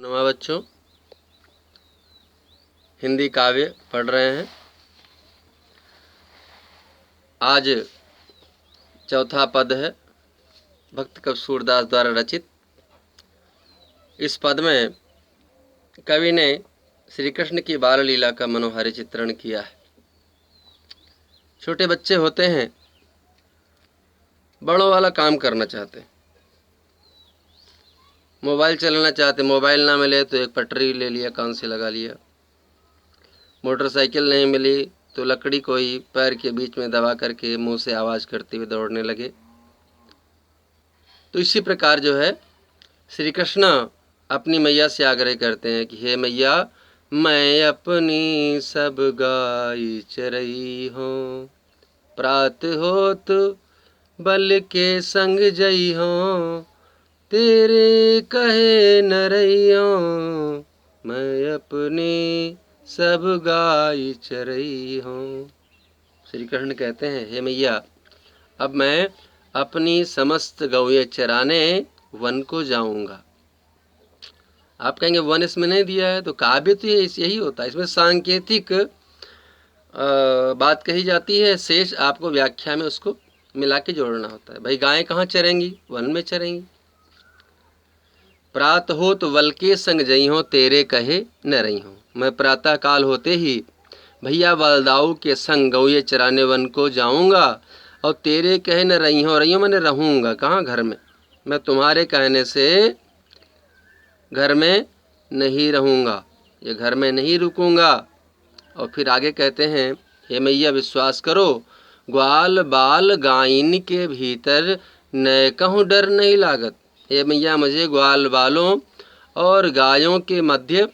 नमस्कार बच्चों, हिंदी काव्य पढ़ रहे हैं। आज चौथा पद है भक्त कवि सूरदास द्वारा रचित। इस पद में कवि ने श्री कृष्ण की बाल लीला का मनोहारी चित्रण किया है। छोटे बच्चे होते हैं, बड़ों वाला काम करना चाहते हैं, मोबाइल चलाना चाहते, मोबाइल ना मिले तो एक पटरी ले लिया, कान से लगा लिया। मोटरसाइकिल नहीं मिली तो लकड़ी को ही पैर के बीच में दबा करके मुंह से आवाज़ करते हुए दौड़ने लगे। तो इसी प्रकार जो है श्री कृष्ण अपनी मैया से आग्रह करते हैं कि हे मैया, मैं अपनी सब गाय चरई हूँ, प्रात होत बल के संग जई हूँ, तेरे कहे नरइयों, मैं अपनी सब गाय चरई हूँ। श्री कृष्ण कहते हैं, हे मैया, अब मैं अपनी समस्त गौएं चराने वन को जाऊंगा। आप कहेंगे वन इसमें नहीं दिया है, तो काव्य तो यही होता है, इसमें सांकेतिक बात कही जाती है, शेष आपको व्याख्या में उसको मिला के जोड़ना होता है। भाई गायें कहाँ चरेंगी? वन में चरेंगी। प्रात हो तो वल के संग जई हो, तेरे कहे न रही हो। मैं प्रातः काल होते ही भैया बलदाऊ के संग गौए चराने वन को जाऊंगा, और तेरे कहे न रही हो मैंने रहूंगा कहाँ? घर में। मैं तुम्हारे कहने से घर में नहीं रहूंगा, ये घर में नहीं रुकूंगा। और फिर आगे कहते हैं, हे मैया विश्वास करो, ग्वाल बाल गायन के भीतर न कहूँ डर नहीं लागत। हे मैया, मुझे ग्वाल बालों और गायों के मध्य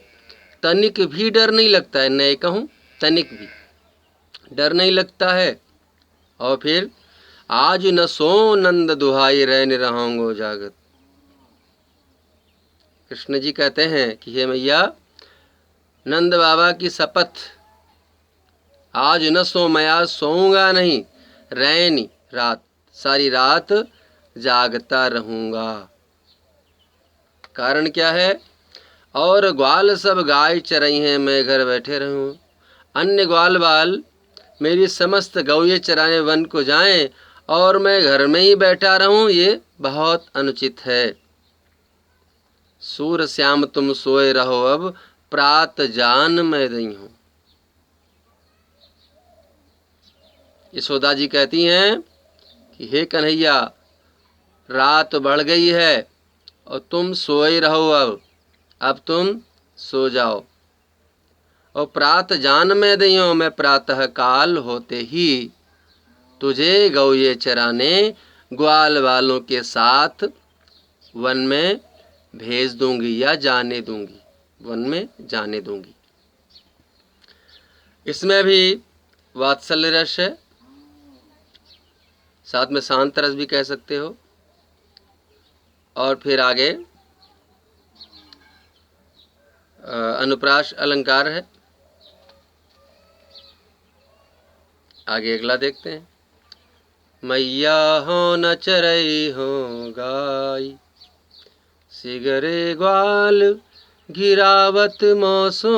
तनिक भी डर नहीं लगता है, न कहूँ तनिक भी डर नहीं लगता है। और फिर आज न सो नंद दुहाई रहने रहूंगो जागत। कृष्ण जी कहते हैं कि हे मैया, नंद बाबा की शपथ, आज न सो, मैं आज सोऊंगा नहीं, रैनी रात, सारी रात जागता रहूंगा। कारण क्या है? और ग्वाल सब गाय चरई हैं, मैं घर बैठे रहूं। अन्य ग्वाल बाल मेरी समस्त गौएं चराने वन को जाएं और मैं घर में ही बैठा रहूं, ये बहुत अनुचित है। सूर श्याम तुम सोए रहो, अब प्रात जान मैं दई हूं। यशोदा जी कहती हैं कि हे कन्हैया, रात बढ़ गई है और तुम सोए रहो, अब तुम सो जाओ। और प्रात जान में दई हूं, मैं प्रातः काल होते ही तुझे गौए चराने ग्वाल वालों के साथ वन में भेज दूंगी या जाने दूंगी, वन में जाने दूंगी। इसमें भी वात्सल्य रस है, साथ में शांत रस भी कह सकते हो। और फिर आगे अनुप्रास अलंकार है। आगे अगला देखते हैं। मैया हो न चरई हो गाय, सिगरे ग्वाल गिरावत मौसो,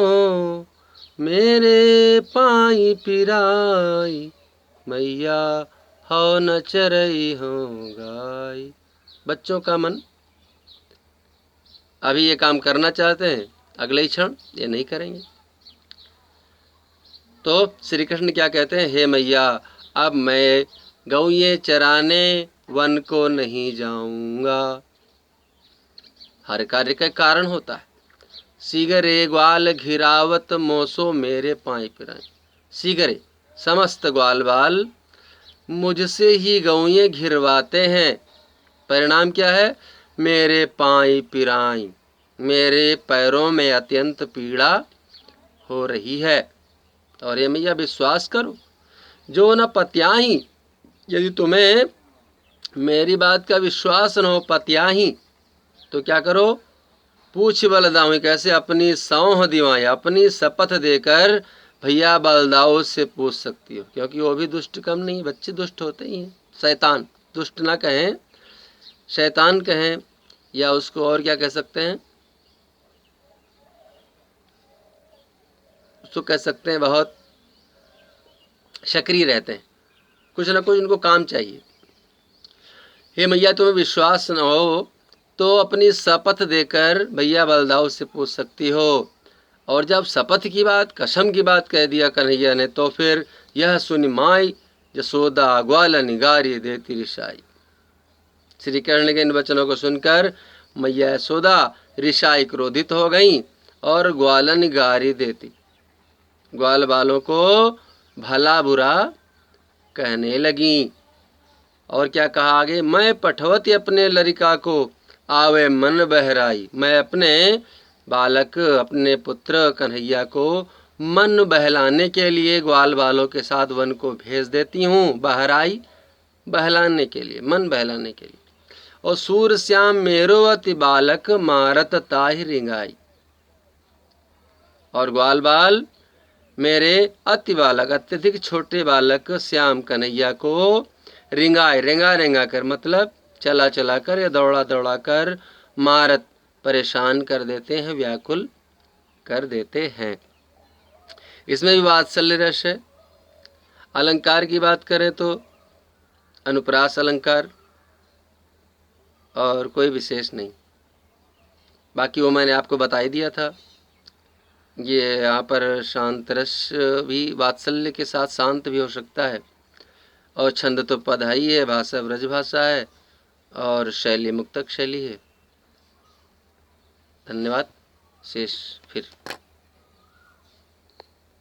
मेरे पाई पिराई, मैया हो न चरई हो गाय। बच्चों का मन अभी ये काम करना चाहते हैं, अगले ही क्षण ये नहीं करेंगे। तो श्री कृष्ण क्या कहते हैं, हे मैया, अब मैं गौएं चराने वन को नहीं जाऊंगा। हर कार्य का कारण होता है। सीगरे ग्वाल घिरावत मोसो, मेरे पाई पिराई। सीगरे समस्त ग्वाल बाल मुझसे ही गौएं घिरवाते हैं। परिणाम क्या है? मेरे पाई पिराई, मेरे पैरों में अत्यंत पीड़ा हो रही है। और ये मैया विश्वास करो, जो न पत्याही, यदि तुम्हें मेरी बात का विश्वास न हो, पत्याही, तो क्या करो? पूछ बलदाऊ, कैसे? अपनी सौंह दिवाएं, अपनी शपथ देकर भैया बलदाऊ से पूछ सकती हो, क्योंकि वो भी दुष्ट कम नहीं, बच्चे दुष्ट होते ही हैं। शैतान, दुष्ट ना कहें, शैतान कहें, या उसको और क्या कह सकते हैं? उसको कह सकते हैं बहुत सक्रिय रहते हैं, कुछ ना कुछ उनको काम चाहिए। हे मैया तुम्हें विश्वास न हो तो अपनी शपथ देकर भैया बलदाऊ से पूछ सकती हो। और जब शपथ की बात, कसम की बात कह दिया कन्हैया ने, तो फिर यह सुनि माई यशोदा ग्वाल निगारी देती रिसाई। श्री कृष्ण के इन वचनों को सुनकर मैया यशोदा रिसाई क्रोधित हो गईं और ग्वालन गारी देती, ग्वाल वालों को भला बुरा कहने लगी। और क्या कहा आगे, मैं पठवती अपने लड़का को आवे मन बहराई। मैं अपने बालक, अपने पुत्र कन्हैया को मन बहलाने के लिए ग्वाल वालों के साथ वन को भेज देती हूँ। बहराई, बहलाने के लिए, मन बहलाने के लिए। और सूर श्याम मेरो अति बालक मारत ताहि रिंगाई। और ग्वाल बाल मेरे अति बालक, अत्यधिक छोटे बालक श्याम कन्हैया को रिंगाए, रेंगा रेंगा कर, मतलब चला चला कर या दौड़ा दौड़ा कर, मारत परेशान कर देते हैं, व्याकुल कर देते हैं। इसमें भी वात्सल्य रस है। अलंकार की बात करें तो अनुप्रास अलंकार और कोई विशेष नहीं, बाकी वो मैंने आपको बता ही दिया था। ये यहाँ पर शांत रस भी वात्सल्य के साथ शांत भी हो सकता है। और छंद तो पदहाई है, भाषा ब्रज भाषा है और शैली मुक्तक शैली है। धन्यवाद। शेष फिर